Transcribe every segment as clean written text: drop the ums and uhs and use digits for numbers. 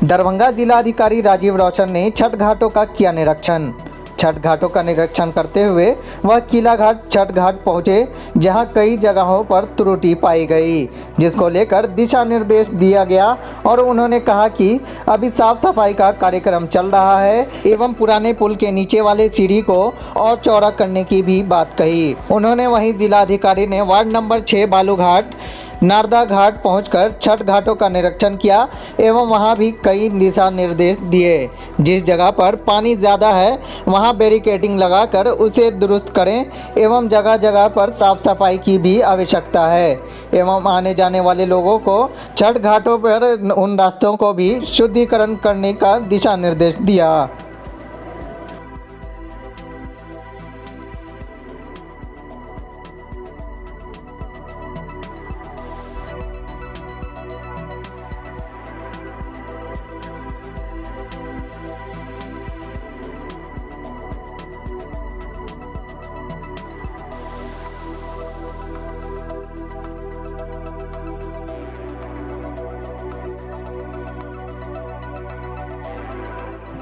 दरभंगा जिलाधिकारी राजीव रौशन ने छठ घाटों का किया निरीक्षण। छठ घाटों का निरीक्षण करते हुए वह किला घाट छठ घाट पहुंचे, जहां कई जगहों पर त्रुटि पाई गई, जिसको लेकर दिशा निर्देश दिया गया और उन्होंने कहा कि अभी साफ सफाई का कार्यक्रम चल रहा है एवं पुराने पुल के नीचे वाले सीढ़ी को और चौड़ा करने की भी बात कही। उन्होंने वहीं जिलाधिकारी ने वार्ड नंबर 6 बालूघाट नारदा घाट पहुंचकर छठ घाटों का निरीक्षण किया एवं वहां भी कई दिशा निर्देश दिए। जिस जगह पर पानी ज़्यादा है वहां बैरिकेडिंग लगाकर उसे दुरुस्त करें एवं जगह जगह पर साफ सफाई की भी आवश्यकता है एवं आने जाने वाले लोगों को छठ घाटों पर उन रास्तों को भी शुद्धिकरण करने का दिशा निर्देश दिया।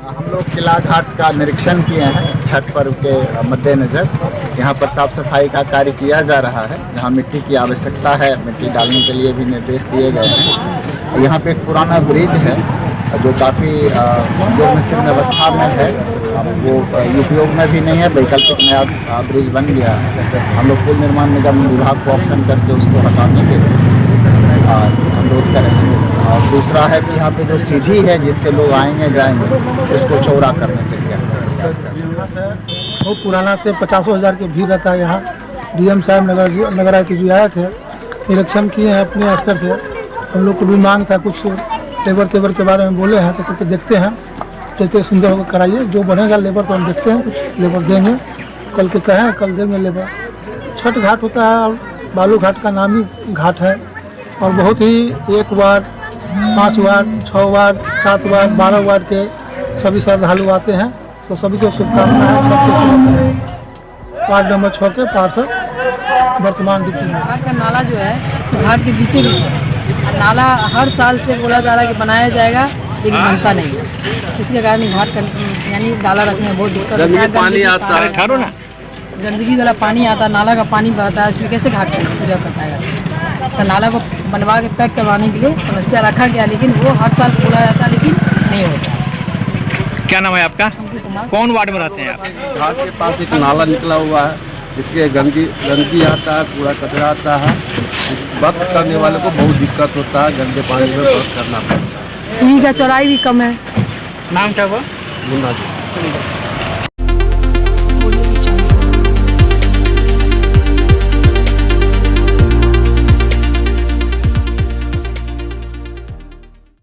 हम लोग किला घाट का निरीक्षण किए हैं। छठ पर्व के मद्देनज़र यहाँ पर साफ सफाई का कार्य किया जा रहा है। जहाँ मिट्टी की आवश्यकता है, मिट्टी डालने के लिए भी निर्देश दिए गए हैं। यहाँ पे एक पुराना ब्रिज है जो काफ़ी उपयोग में सिर्फ अवस्था में है, वो उपयोग में भी नहीं है, वैकल्पिक नया ब्रिज बन गया है। हम लोग पुल निर्माण निगम विभाग को ऑप्शन करके उसको हटाने के लिए अनुरोध करेंगे। और दूसरा है कि यहाँ पे जो सीढ़ी है जिससे लोग आएंगे जाएंगे उसको चौड़ा करने के लिए बहुत पुराना से 50,000 की भीड़ रहता है। यहाँ डीएम साहब नगर आयुक्त जी आए थे, निरीक्षण किए हैं अपने स्तर से। हम लोग को भी मांग था, कुछ लेबर के बारे में बोले हैं, तो करके देखते हैं कैसे सुंदर होकर कराइए। जो बनेगा लेबर तो हम देखते हैं, कुछ लेबर देंगे, कल के कहें कल देंगे लेबर। छठ घाट होता है और बालू घाट का नामी घाट है और बहुत ही 1 ward 5 ward 6 ward 7 ward 12 ward के सभी श्रद्धालु आते हैं। तो सभी को शुभकामनाएं। वार्ड नंबर 6 के पार्षद वर्तमान घाट का नाला जो है घाट के बीचों बीच है। नाला हर साल से बोला जा रहा है कि बनाया जाएगा, लेकिन बनता नहीं है। इसके कारण घाट का यानी डाला रखने में बहुत दिक्कत होता है। पानी आता है, गंदगी वाला पानी आता है, नाला का पानी बहता है, उसमें कैसे घाट पूजा कर पाएगा? तो नाला को बनवा के पैक करवाने के लिए समस्या रखा गया, लेकिन वो हर साल खोला जाता है, लेकिन नहीं होता। क्या नाम है आपका? कौन वार्ड में रहते हैं आप? घाट के पास एक नाला निकला हुआ है, इसके गंदगी आता है, पूरा कचरा आता है। व्रत करने वाले को बहुत दिक्कत होता है, गंदे पानी में व्रत करना पड़ता है। सीढ़ी का चौड़ाई भी कम है। नाम क्या हुआ? मुन्ना जी।